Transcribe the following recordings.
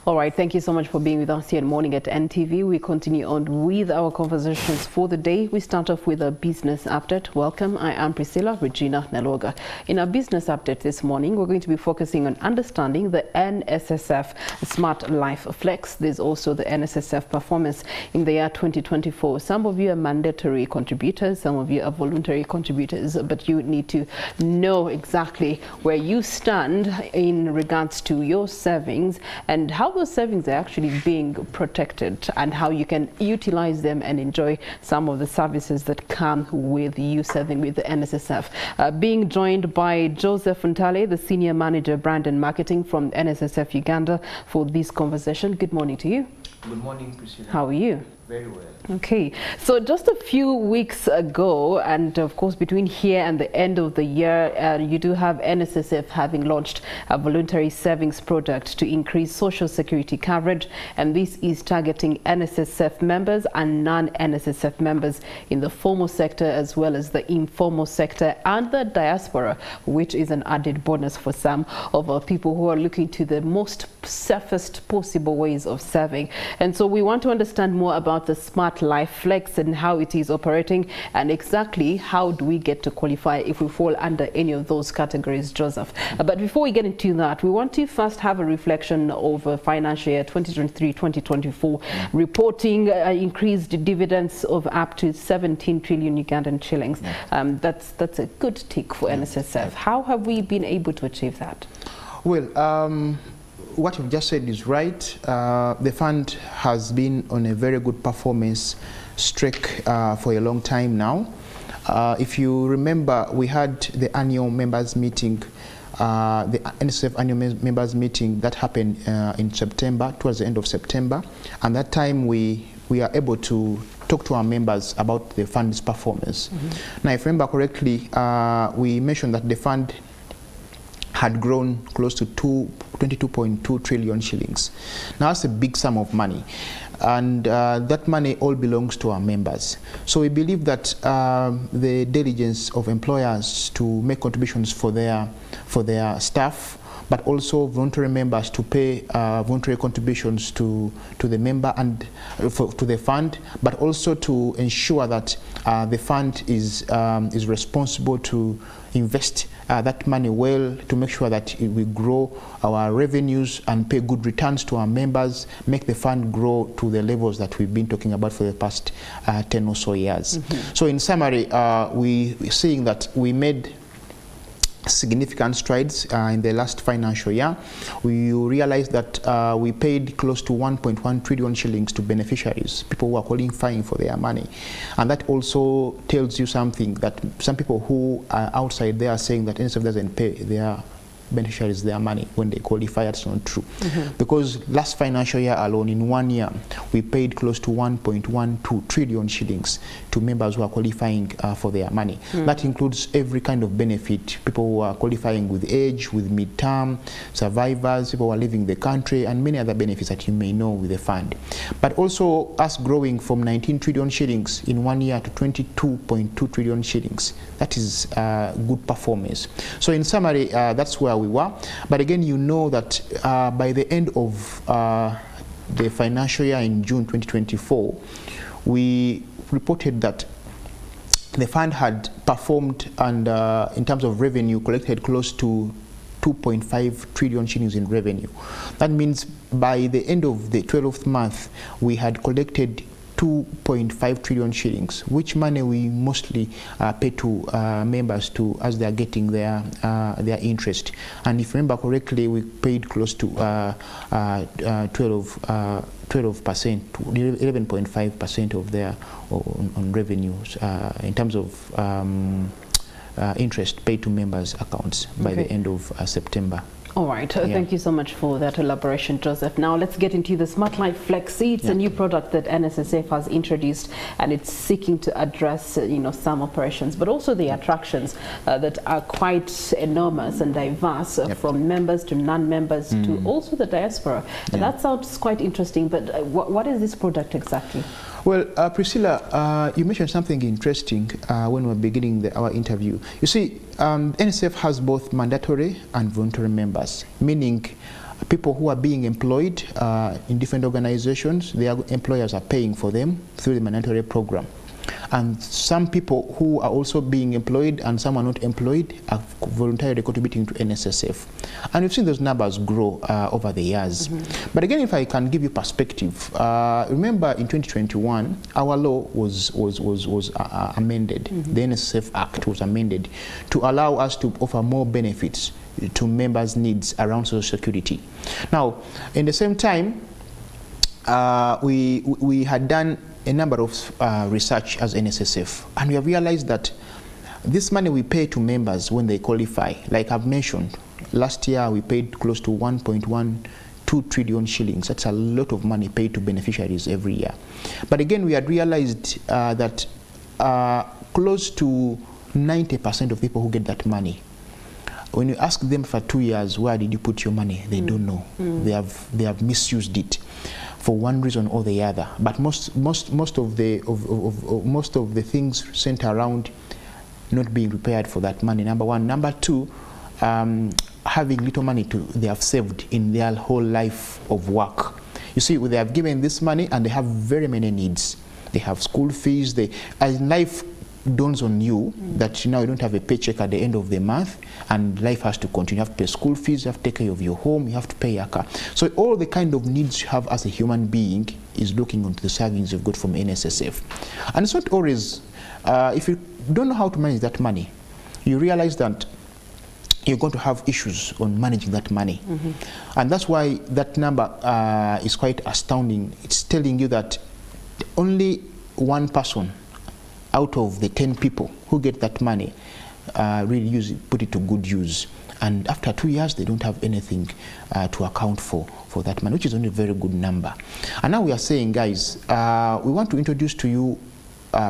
All right, thank you so much for being with us here at Morning at NTV. We continue on with our conversations for the day. We start off with a business update. Welcome, I am Priscilla Regina Naloga. In our business update this morning, we're going to be focusing on understanding the NSSF Smartlife Flex. There's also the NSSF performance in the year 2024. Some of you are mandatory contributors, some of you are voluntary contributors, but you need to know exactly where you stand in regards to your savings and how those savings are actually being protected and how you can utilize them and enjoy some of the services that come with you saving with the NSSF. Being joined by Joseph Ntale, the Senior Manager Brand and Marketing from NSSF Uganda for this conversation. Good morning to you. Good morning, Priscilla. How are you? Very well. Okay, so just a few weeks ago, and of course between here and the end of the year, you do have NSSF having launched a voluntary savings product to increase social security coverage, and this is targeting NSSF members and non-NSSF members in the formal sector as well as the informal sector and the diaspora, which is an added bonus for some of our people who are looking to the most safest possible ways of saving. And so we want to understand more about the Smartlife Flex and how it is operating, and exactly how do we get to qualify if we fall under any of those categories, Joseph. But before we get into that, we want to first have a reflection over financial year 2023-2024, reporting increased dividends of up to 17 trillion Ugandan shillings. That's a good tick for NSSF. How have we been able to achieve that? Well, what you've just said is right. The fund has been on a very good performance streak for a long time now. If you remember, we had the annual members meeting, the NSSF annual members meeting that happened in September, towards the end of September, and that time we are able to talk to our members about the fund's performance. Now, if I remember correctly, we mentioned that the fund had grown close to 22.2 trillion shillings. Now that's a big sum of money, and that money all belongs to our members. So we believe that the diligence of employers to make contributions for their staff, but also voluntary members to pay voluntary contributions to the member and to the fund, but also to ensure that the fund is responsible to invest that money well, to make sure that we grow our revenues and pay good returns to our members, make the fund grow to the levels that we've been talking about for the past 10 or so years. So in summary, we're seeing that we made significant strides in the last financial year. We realized that we paid close to 1.1 trillion shillings to beneficiaries, people who are qualifying for their money. And that also tells you something, that some people who are outside there are saying that NSSF doesn't pay their beneficiaries their money when they qualify. That's not true. Because last financial year alone, in 1 year, we paid close to 1.12 trillion shillings to members who are qualifying for their money. That includes every kind of benefit, people who are qualifying with age, with midterm, survivors, people who are leaving the country, and many other benefits that you may know with the fund. But also us growing from 19 trillion shillings in 1 year to 22.2 trillion shillings. That is good performance. So in summary, that's where we were. But again, you know that by the end of the financial year in June 2024, we reported that the fund had performed, and in terms of revenue, collected close to 2.5 trillion shillings in revenue. That means by the end of the 12th month, we had collected 2.5 trillion shillings, which money we mostly pay to members to as they are getting their interest. And if you remember correctly, we paid close to 12%, 11.5% of their on revenues in terms of interest paid to members' accounts by the end of September. All right, thank you so much for that elaboration, Joseph. Now let's get into the Smartlife Flexi. It's a new product that NSSF has introduced, and it's seeking to address some operations, but also the attractions that are quite enormous and diverse, from members to non-members to also the diaspora. And that sounds quite interesting, but what is this product exactly? Well, Priscilla, you mentioned something interesting when we were beginning our interview. You see, NSSF has both mandatory and voluntary members, meaning people who are being employed in different organizations, their employers are paying for them through the mandatory program. And some people who are also being employed and some are not employed are voluntarily contributing to NSSF. And we've seen those numbers grow over the years. But again, if I can give you perspective, remember in 2021, our law was amended. The NSSF Act was amended to allow us to offer more benefits to members' needs around social security. Now, in the same time, we had done a number of research as NSSF, and we have realized that this money we pay to members when they qualify, like I've mentioned, last year we paid close to 1.12 trillion shillings. That's a lot of money paid to beneficiaries every year. But again, we had realized that close to 90% of people who get that money, when you ask them for 2 years, where did you put your money? They don't know. They have misused it for one reason or the other. But most of the things center around not being prepared for that money. Number one. Number two, having little money they have saved in their whole life of work. You see, they have given this money and they have very many needs. They have school fees. As life dawns on you that now you don't have a paycheck at the end of the month and life has to continue. You have to pay school fees, you have to take care of your home, you have to pay your car. So all the kind of needs you have as a human being is looking onto the savings you've got from NSSF. And it's not always, if you don't know how to manage that money, you realize that you're going to have issues on managing that money. And that's why that number is quite astounding. It's telling you that only one person out of the 10 people who get that money really put it to good use. And after 2 years, they don't have anything to account for that money, which is only a very good number. And now we are saying, guys, we want to introduce to you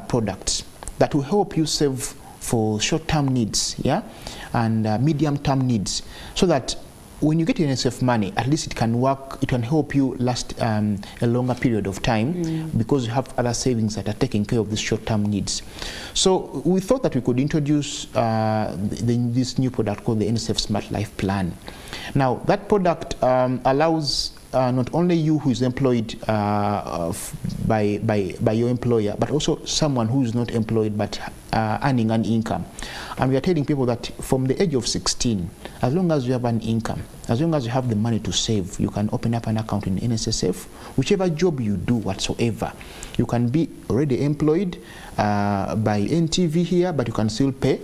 products that will help you save for short-term needs, yeah, and medium-term needs, so that when you get NSSF money, at least it can work, it can help you last a longer period of time because you have other savings that are taking care of these short-term needs. So we thought that we could introduce this new product called the NSSF Smartlife plan. Now, that product allows not only you who is employed by your employer, but also someone who is not employed but earning an income. And we are telling people that from the age of 16, as long as you have an income, as long as you have the money to save, you can open up an account in NSSF, whichever job you do whatsoever. You can be already employed by NTV here, but you can still pay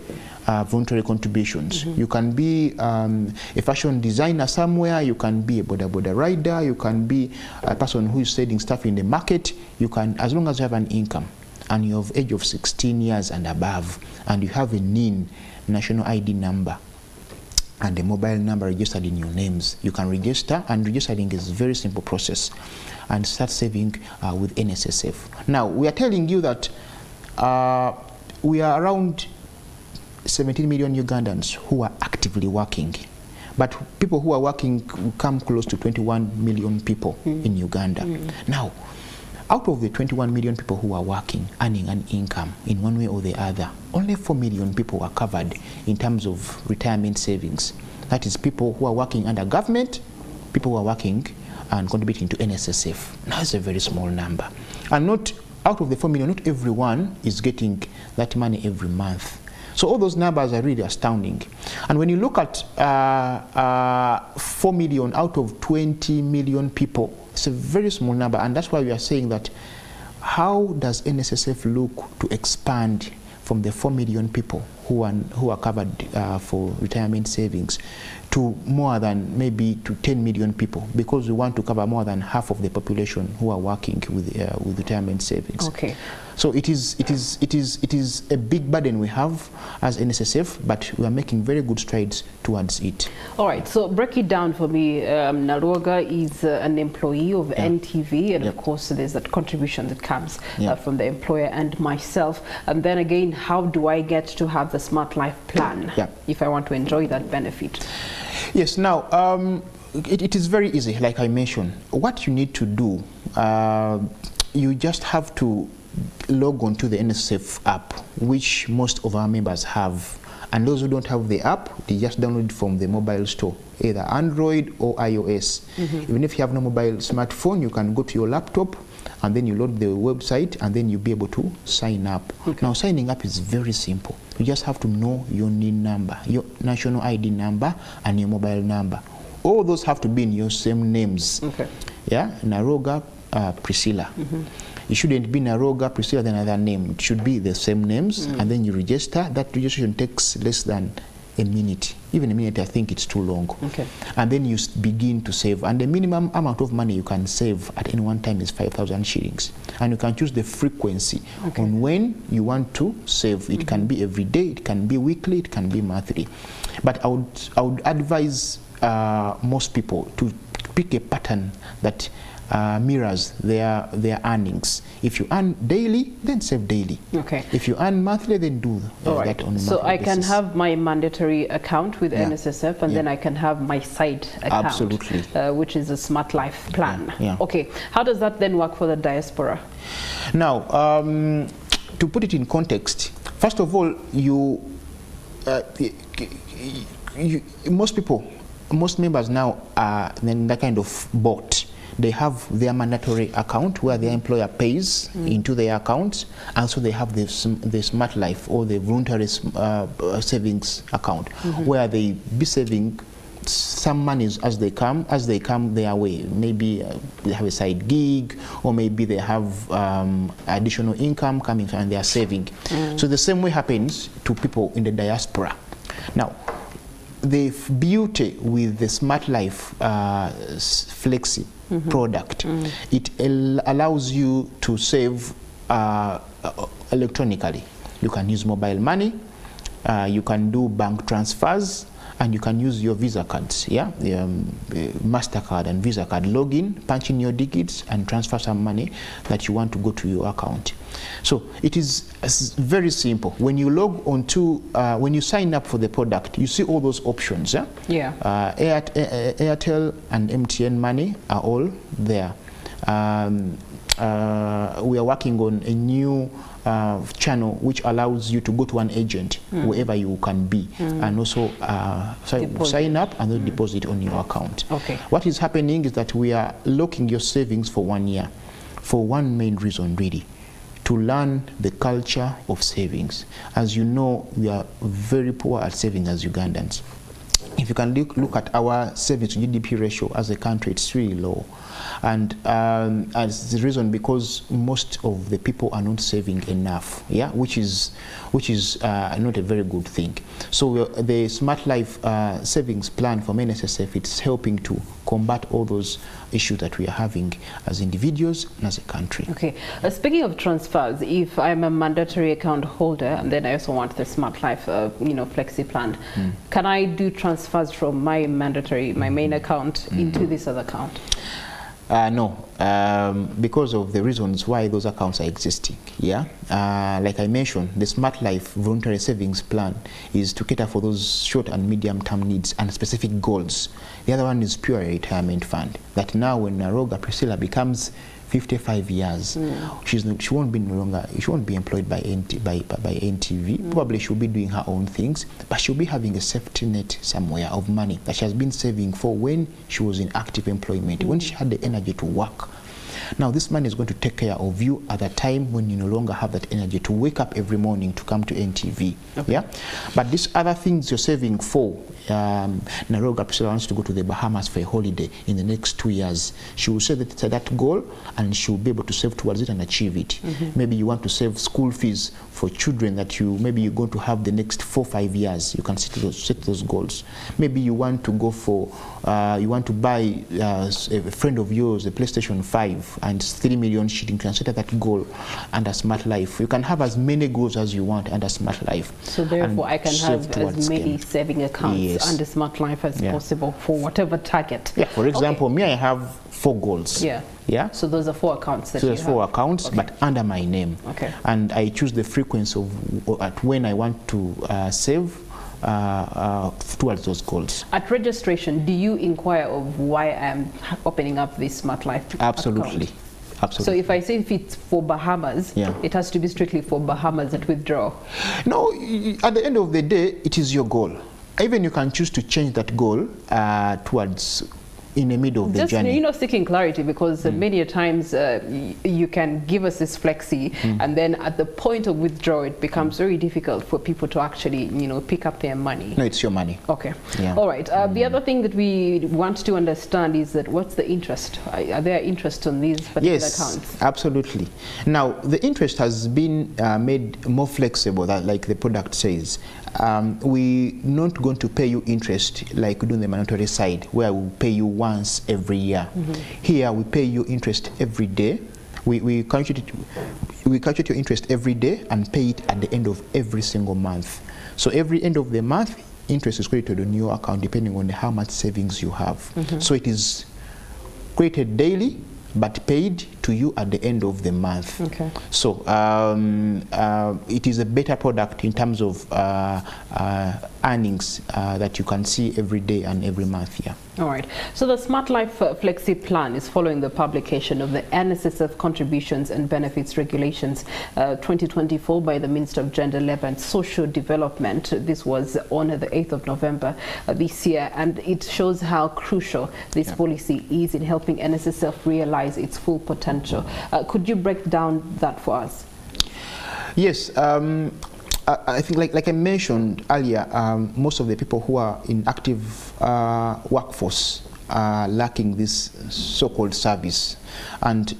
voluntary contributions. You can be a fashion designer somewhere, you can be a boda rider, you can be a person who is selling stuff in the market. You can, as long as you have an income and you're of age of 16 years and above, and you have a NIN, national ID number, and a mobile number registered in your names, you can register, and registering is a very simple process, and start saving with NSSF. Now, we are telling you that we are around 17 million Ugandans who are actively working, but people who are working come close to 21 million people in Uganda. Now, out of the 21 million people who are working, earning an income in one way or the other, only 4 million people are covered in terms of retirement savings. That is people who are working under government, people who are working and contributing to NSSF. Now, it's a very small number. And not out of the 4 million, not everyone is getting that money every month. So all those numbers are really astounding. And when you look at 4 million out of 20 million people, it's a very small number. And that's why we are saying that how does NSSF look to expand from the 4 million people who are covered for retirement savings to more than maybe to 10 million people, because we want to cover more than half of the population who are working with retirement savings. Okay. So it is a big burden we have as NSSF, but we are making very good strides towards it. All right, so break it down for me. Naroga is an employee of NTV, and of course there's that contribution that comes from the employer and myself. And then again, how do I get to have the Smartlife plan if I want to enjoy that benefit? Yes, now it is very easy, like I mentioned. What you need to do, you just have to log on to the NSSF app, which most of our members have, And those who don't have the app, they just download it from the mobile store, either Android or iOS. Even if you have no mobile smartphone, you can go to your laptop and then you load the website and then you'll be able to sign up. Now, signing up is very simple. You just have to know your NIN number, your national ID number, and your mobile number. All those have to be in your same names. Yeah, Naroga, Priscilla. It shouldn't be Naroga, Priscilla, then another name. It should be the same names, and then you register. That registration takes less than a minute. Even a minute, I think it's too long. And then you begin to save. And the minimum amount of money you can save at any one time is 5,000 shillings. And you can choose the frequency on when you want to save. It can be every day, it can be weekly, it can be monthly. But I would advise most people to pick a pattern that mirrors their earnings. If you earn daily, then save daily. If you earn monthly, then do that on a monthly basis. So I can have my mandatory account with NSSF, and then I can have my side account, which is a Smartlife plan. Okay, how does that then work for the diaspora? Now, to put it in context, first of all, most members now are in that kind of boat. They have their mandatory account where their employer pays into their account, and so they have the Smartlife or the voluntary savings account where they be saving some monies as they come their way. Maybe they have a side gig, or maybe they have additional income coming and they are saving. So the same way happens to people in the diaspora. Now, the beauty with the Smartlife Flexi product, it allows you to save electronically. You can use mobile money, you can do bank transfers, and you can use your Visa cards, MasterCard and Visa card. Log in, punch in your digits, and transfer some money that you want to go to your account. So it is very simple. When you log on to, when you sign up for the product, you see all those options. Airtel and MTN money are all there. We are working on a new channel which allows you to go to an agent wherever you can be, and also sign up and then deposit on your account. What is happening is that we are locking your savings for 1 year for one main reason, really: to learn the culture of savings. As you know, we are very poor at saving as Ugandans. If you can look at our savings to GDP ratio as a country, it's really low. And as the reason, because most of the people are not saving enough, which is not a very good thing. So the Smartlife savings plan from NSSF, it's helping to combat all those issues that we are having as individuals and as a country. Speaking of transfers, if I'm a mandatory account holder and then I also want the Smartlife Flexi plan, can I do transfers from my main account into this other account? No, because of the reasons why those accounts are existing. Like I mentioned, the Smartlife voluntary savings plan is to cater for those short and medium term needs and specific goals. The other one is pure retirement fund, that now when Naroga Priscilla becomes 55 years, she won't be employed by NTV. Probably she'll be doing her own things, but she'll be having a safety net somewhere of money that she has been saving for when she was in active employment, when she had the energy to work. Now this money is going to take care of you at a time when you no longer have that energy to wake up every morning to come to NTV. But these other things you're saving for, Naroga Priscilla wants to go to the Bahamas for a holiday in the next 2 years. She will set that goal and she will be able to save towards it and achieve it. Maybe you want to save school fees for children that maybe you're going to have the next 4 or 5 years. You can set those goals. Maybe you want to go for, you want to buy a friend of yours a PlayStation 5 and 3 million shillings. You can set that goal under Smartlife. You can have as many goals as you want under Smartlife. So therefore I can have as many saving accounts under Smartlife as possible for whatever target. For example, me, I have 4 goals. So those are 4 accounts that you have. 4 accounts, but under my name. And I choose the frequency of at when I want to save towards those goals. At registration, do you inquire of why I'm opening up this Smartlife account? Absolutely. So if I say if it's for Bahamas, it has to be strictly for Bahamas that withdraw? No, at the end of the day, it is your goal. Even you can choose to change that goal towards in the middle of the journey. You know, seeking clarity, because many a times you can give us this flexi, and then at the point of withdrawal, it becomes very difficult for people to actually, you know, pick up their money. No, it's your money. Okay. Yeah. All right. The other thing that we want to understand is that what's the interest? Are there interest on these particular accounts? Yes, absolutely. Now, the interest has been made more flexible, that, like the product says. We're not going to pay you interest like we do on the mandatory side, where we pay you once every year. Here, we pay you interest every day. We calculate your interest every day and pay it at the end of every single month. So every end of the month, interest is credited on your account depending on how much savings you have. So it is credited daily, but paid to you at the end of the month. Okay. So it is a better product in terms of earnings that you can see every day and every month. Yeah. All right. So the Smartlife Flexi Plan is following the publication of the NSSF Contributions and Benefits Regulations 2024 by the Minister of Gender, Labour and Social Development. This was on the 8th of November this year, and it shows how crucial this policy is in helping NSSF realize its full potential. Could you break down that for us? Yes. I think, like I mentioned earlier, most of the people who are in active workforce are lacking this so-called service, and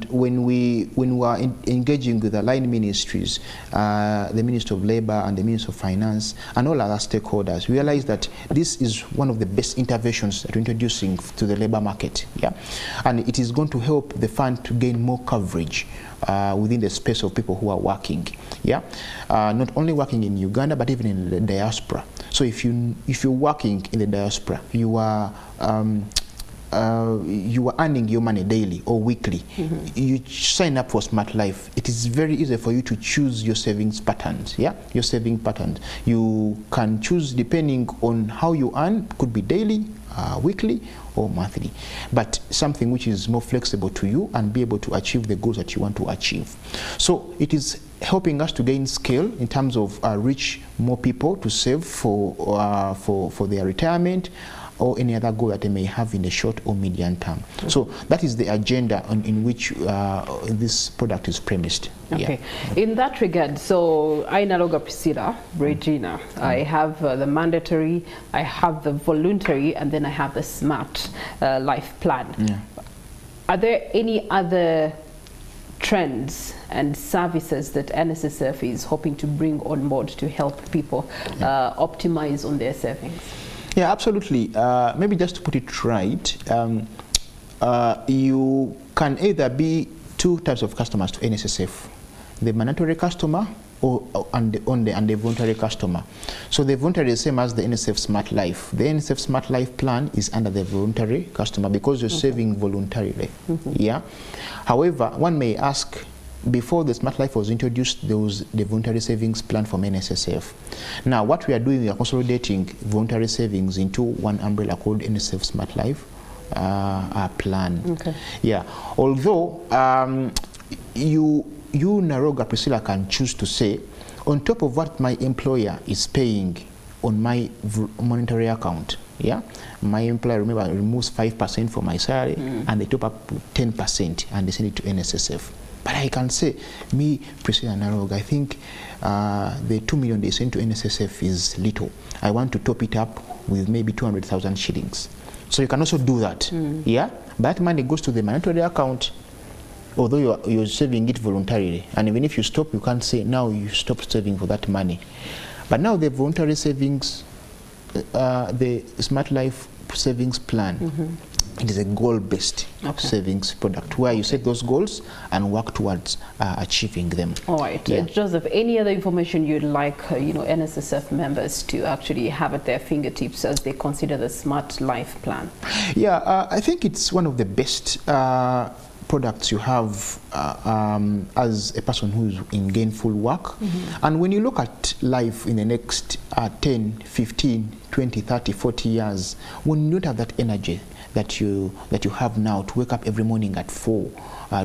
when we are engaging with the line ministries, the Minister of Labour and the Minister of Finance and all other stakeholders, we realize that this is one of the best interventions that we're introducing to the labour market. Yeah, and it is going to help the fund to gain more coverage within the space of people who are working. Yeah, not only working in Uganda but even in the diaspora. So if you're working in the diaspora, you are earning your money daily or weekly. You sign up for Smartlife. It is very easy for you to choose your savings patterns. Yeah, your saving patterns. You can choose depending on how you earn. Could be daily, weekly, or monthly, but something which is more flexible to you and be able to achieve the goals that you want to achieve. So it is helping us to gain scale in terms of reach more people to save for their retirement or any other goal that they may have in the short or medium term. So that is the agenda in which this product is premised. Okay. Yeah. In that regard, so I Naloga Priscilla, Regina, I have the mandatory, I have the voluntary, and then I have the Smart Life Plan. Yeah. Are there any other trends and services that NSSF is hoping to bring on board to help people optimize on their savings? Yeah, absolutely. Maybe just to put it right, you can either be two types of customers to NSSF: the mandatory customer and the voluntary customer. So the voluntary is the same as the NSSF Smart Life. The NSSF Smart Life plan is under the voluntary customer because you're saving voluntarily. Yeah. However, one may ask, before the Smart Life was introduced, there was the voluntary savings plan from NSSF. Now, what we are doing, we are consolidating voluntary savings into one umbrella called NSSF Smart Life plan. Okay. Yeah. Although you Naroga Priscilla can choose to say, on top of what my employer is paying on my monetary account, yeah, my employer, remember, removes 5% from my salary and they top up 10% and they send it to NSSF. But I can say, me, Priscilla Narog, I think the 2 million they send to NSSF is little. I want to top it up with maybe 200,000 shillings. So you can also do that. Yeah, but that money goes to the mandatory account, although you're saving it voluntarily. And even if you stop, you can't say, now you stop saving for that money. But now the voluntary savings, the Smart Life savings plan, it is a goal-based savings product where you set those goals and work towards achieving them. All right. Yeah. Joseph, any other information you'd like NSSF members to actually have at their fingertips as they consider the Smart Life plan? Yeah, I think it's one of the best products you have as a person who's in gainful work. And when you look at life in the next 10, 15, 20, 30, 40 years, when you don't have that energy, that you have now to wake up every morning at 4,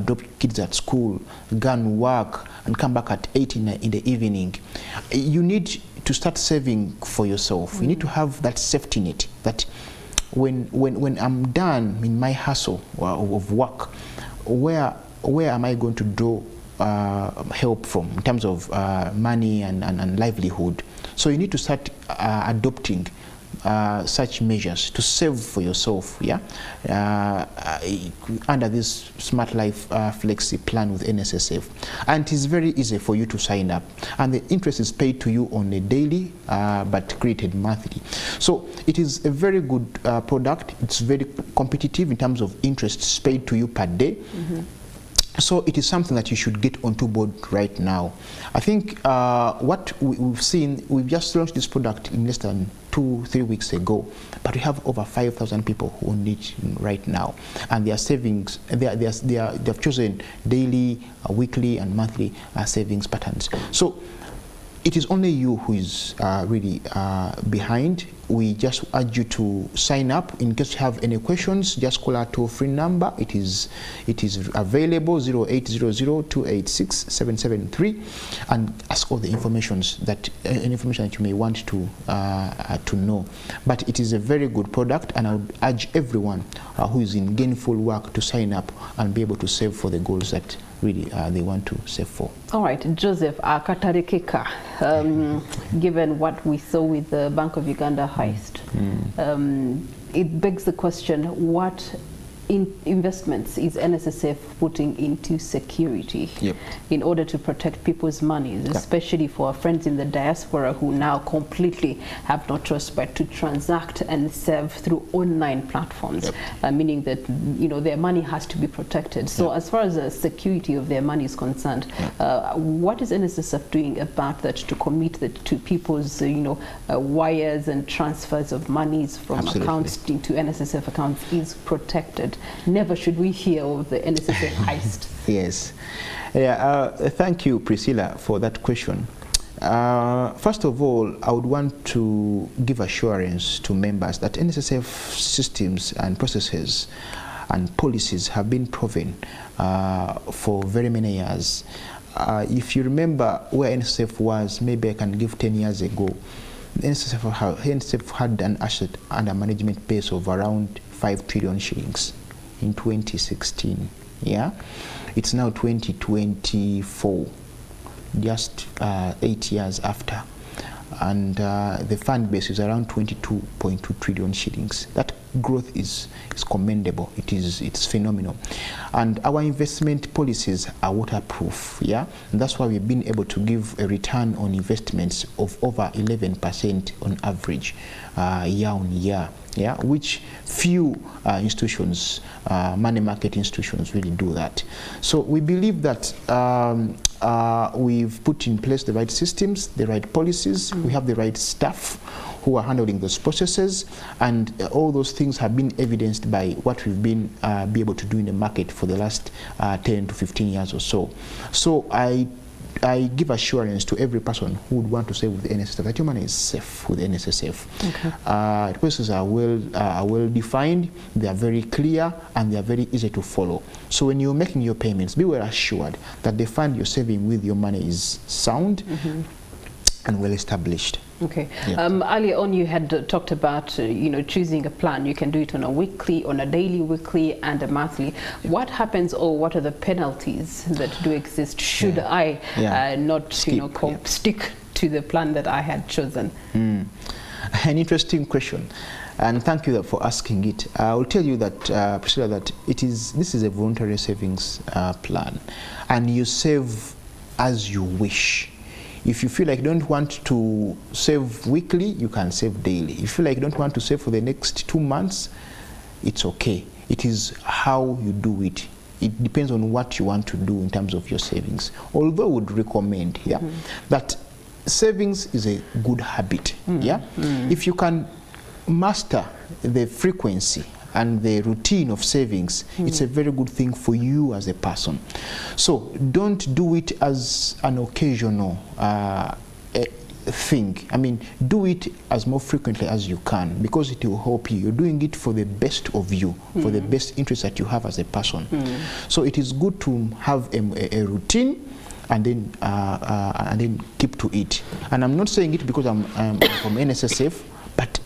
drop kids at school, go and work, and come back at 8 in the evening. You need to start saving for yourself. You need to have that safety net that when I'm done in my hustle of work, where am I going to draw help from in terms of money and livelihood? So you need to start adopting such measures to save for yourself, yeah, under this Smartlife Flexi plan with NSSF. And it is very easy for you to sign up, and the interest is paid to you on a daily but created monthly. So it is a very good product. It's very competitive in terms of interest paid to you per day. So it is something that you should get onto board right now. I think what we've seen, we've just launched this product in less than 2-3 weeks ago, but we have over 5,000 people who own it right now, and their savings, they've chosen daily, weekly, and monthly savings patterns. So it is only you who is really behind. We just urge you to sign up. In case you have any questions, just call our toll-free number. It is available, 0800-286-773, and ask all the information that you may want to know. But it is a very good product, and I would urge everyone who is in gainful work to sign up and be able to save for the goals that really they want to save for. All right, Joseph, Katarikeka, given what we saw with the Bank of Uganda heist, it begs the question, what investments is NSSF putting into security in order to protect people's monies, especially for our friends in the diaspora who now completely have no choice but to transact and save through online platforms, meaning that their money has to be protected. So as far as the security of their money is concerned, what is NSSF doing about that to commit to people's wires and transfers of monies from accounts into NSSF accounts is protected? Never should we hear of the NSSF heist. Yes. Thank you, Priscilla, for that question. First of all, I would want to give assurance to members that NSSF systems and processes and policies have been proven for very many years. If you remember where NSSF was, maybe I can give 10 years ago, NSSF had an asset under management base of around 5 trillion shillings in 2016. Yeah, it's now 2024, just 8 years after, and the fund base is around 22.2 trillion shillings. That growth is commendable. It's phenomenal, and our investment policies are waterproof. Yeah, and that's why we've been able to give a return on investments of over 11% on average, year on year. Yeah, which few institutions, money market institutions, really do that. So we believe that we've put in place the right systems, the right policies, we have the right staff who are handling those processes, and all those things have been evidenced by what we've been be able to do in the market for the last 10 to 15 years or so. So I give assurance to every person who would want to save with the NSSF that your money is safe with the NSSF. The processes are well defined, they are very clear, and they are very easy to follow. So when you're making your payments, be well assured that the fund you're saving with your money is sound and well established. Okay. Earlier on, you had talked about choosing a plan. You can do it on a weekly, on a daily, weekly, and a monthly. What happens, or what are the penalties that do exist should I not stick to the plan that I had chosen? An interesting question, and thank you for asking it. I will tell you that, Priscilla, that this is a voluntary savings plan, and you save as you wish. If you feel like you don't want to save weekly, you can save daily. If you feel like you don't want to save for the next 2 months, it's okay. It is how you do it. It depends on what you want to do in terms of your savings. Although I would recommend that savings is a good habit. If you can master the frequency and the routine of savings, it's a very good thing for you as a person. So don't do it as an occasional thing. I mean, do it as more frequently as you can, because it will help you. You're doing it for the best of you, for the best interest that you have as a person. So it is good to have a routine and then keep to it. And I'm not saying it because I'm from NSSF, but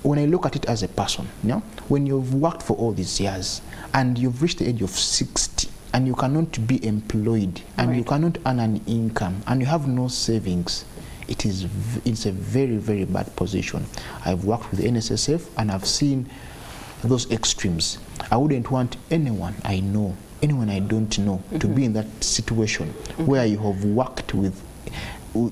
when I look at it as a person, you know, when you've worked for all these years and you've reached the age of 60 and you cannot be employed and you cannot earn an income and you have no savings, it's a very, very bad position. I've worked with NSSF and I've seen those extremes. I wouldn't want anyone I know, anyone I don't know, to be in that situation where you have worked with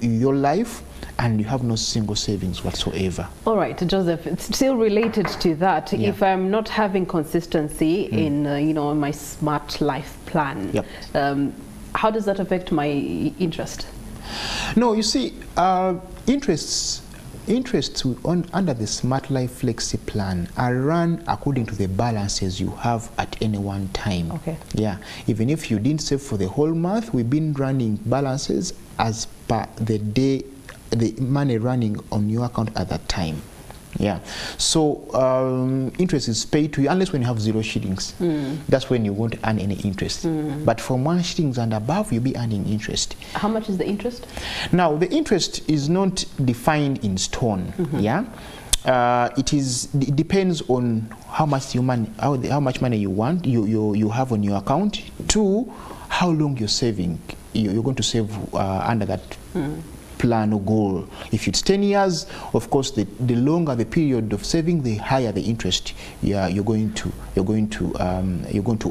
your life and you have no single savings whatsoever. All right, Joseph, it's still related to that. Yeah. If I'm not having consistency in, you know, my Smartlife plan, how does that affect my interest? No, you see, interests under the Smartlife Flexi plan are run according to the balances you have at any one time. Okay. Yeah. Even if you didn't save for the whole month, we've been running balances as per the day, the money running on your account at that time. Yeah. So interest is paid to you unless when you have 0 shillings. That's when you won't earn any interest. But from 1 shillings and above, you'll be earning interest. How much is the interest? Now, the interest is not defined in stone. Yeah. It depends on how much how much money you want you have on your account, to how long you're saving. You're going to save under that plan or goal. If it's 10 years, of course, the longer the period of saving, the higher the interest you're going to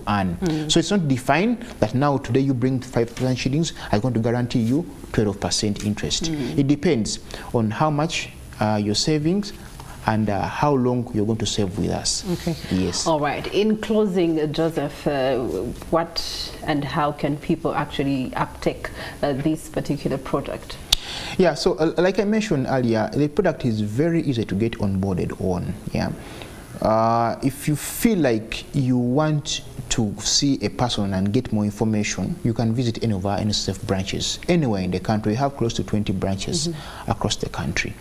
earn. So it's not defined that now today you bring 5,000 shillings, I'm going to guarantee you 12% interest. It depends on how much your savings and how long you're going to save with us. Okay. Yes. All right. In closing, Joseph, what and how can people actually uptake this particular product? Yeah, so like I mentioned earlier, the product is very easy to get onboarded on. Yeah. If you feel like you want to see a person and get more information, you can visit any of our NSSF branches anywhere in the country. We have close to 20 branches across the country.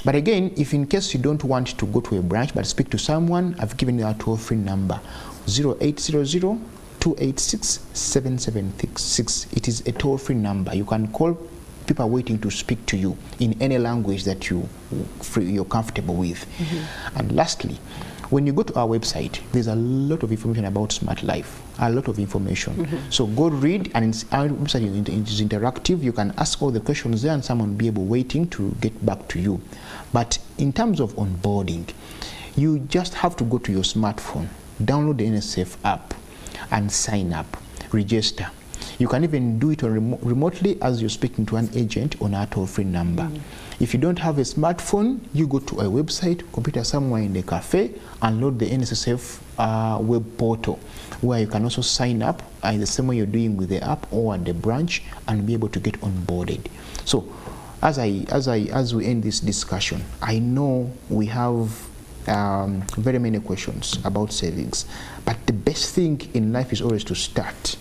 But again, if in case you don't want to go to a branch but speak to someone, I've given you our toll-free number, 0800 286 7766. It is a toll-free number. You can call. People are waiting to speak to you in any language that you're comfortable with. And lastly, when you go to our website, there's a lot of information about Smartlife, a lot of information. So go read, and our website is interactive. You can ask all the questions there and someone will be able waiting to get back to you. But in terms of onboarding, you just have to go to your smartphone, download the NSSF app and sign up, register. You can even do it remotely as you're speaking to an agent on our toll-free number. If you don't have a smartphone, you go to a website, computer somewhere in the cafe, and load the NSSF web portal, where you can also sign up in the same way you're doing with the app or at the branch, and be able to get onboarded. So, as we end this discussion, I know we have very many questions about savings, but the best thing in life is always to start.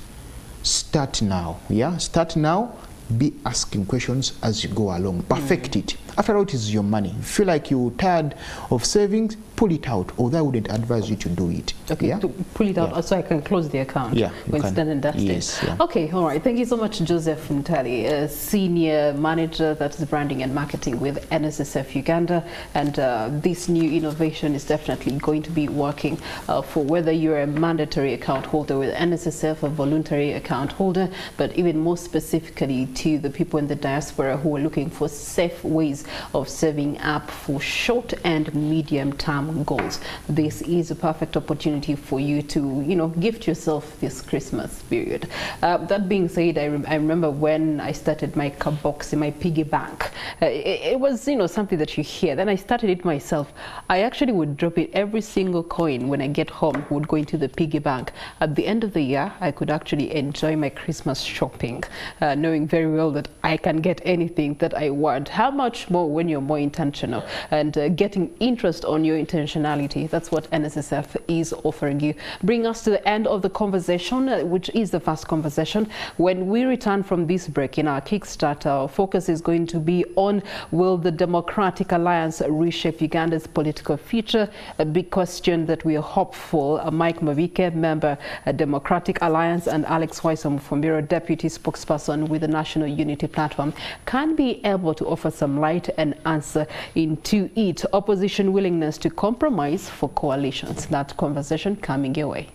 Start now. Yeah, start now. Be asking questions as you go along. Perfect it. After all, it is your money. If you feel like you're tired of savings, pull it out. Although I wouldn't advise you to do it. Okay, yeah? To pull it out so I can close the account. Yeah, when it's done and dusted. Yes, yeah. Okay, all right. Thank you so much, Joseph Ntale, Senior Manager, that's the Branding and Marketing with NSSF Uganda. And this new innovation is definitely going to be working for whether you're a mandatory account holder with NSSF, a voluntary account holder, but even more specifically to the people in the diaspora who are looking for safe ways of saving up for short and medium-term goals. This is a perfect opportunity for you to, you know, gift yourself this Christmas period. That being said, I remember when I started my cup box in my piggy bank. It was, you know, something that you hear. Then I started it myself. I actually would drop it. Every single coin when I get home would go into the piggy bank. At the end of the year, I could actually enjoy my Christmas shopping, knowing very well that I can get anything that I want. How much more when you're more intentional and getting interest on your intentionality. That's what NSSF is offering you. Bring us to the end of the conversation, which is the first conversation. When we return from this break in our Kickstart, our focus is going to be on, will the Democratic Alliance reshape Uganda's political future? A big question that we are hopeful. Mike Mavike, member Democratic Alliance, and Alex Waisom, deputy spokesperson with the National Unity Platform, can be able to offer some light and answer into it. Opposition willingness to compromise for coalitions. That conversation coming your way.